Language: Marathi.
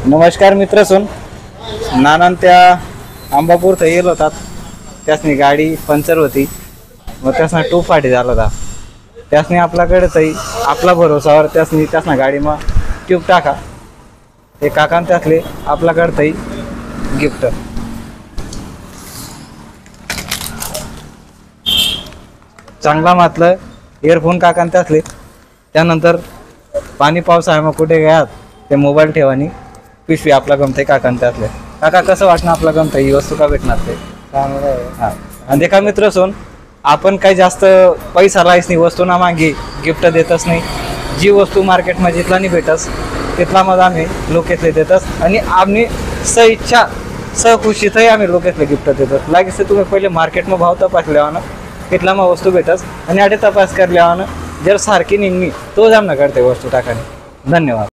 नमस्कार मित्र सुन नानान त्या अंबापूर थंय येलो होतात त्यासनी गाडी पंक्चर होती मग त्यासना टू फाटी झाला होता त्यासनी आपल्याकडे थंय आपला भरोसावर त्यासना गाडी मग ट्यूब टाका ते काकान त्यासले आपल्याकडे थंय गिफ्ट चांगला मातलं इयरफोन काकान त्यासले त्यानंतर पाणी पावसाळ्यात कुठे गयात ते मोबाईल ठेवानी पिशवी आपला गमते काकान त्यातले काका कसं वाटणं आपला गमतं ही वस्तू का भेटणार ते हा आणि देखा मित्र सोन आपण काही जास्त पैसा राहायच नाही वस्तू ना मागे गिफ्ट देतच नाही जी वस्तू मार्केटमध्ये जिथला नाही भेटस तिथला मग आम्ही लोकेतले देतस आणि आम्ही इच्छा खुशीतही आम्ही लोकेतले गिफ्ट देतात लागेच तुम्ही पहिले मार्केटमध्ये भाव तपासल्यावर तिथला मग वस्तू भेटस आणि आडे तपास करल्यावर जर सारखी निघणी तो जाम ना करते वस्तू टाकाने धन्यवाद।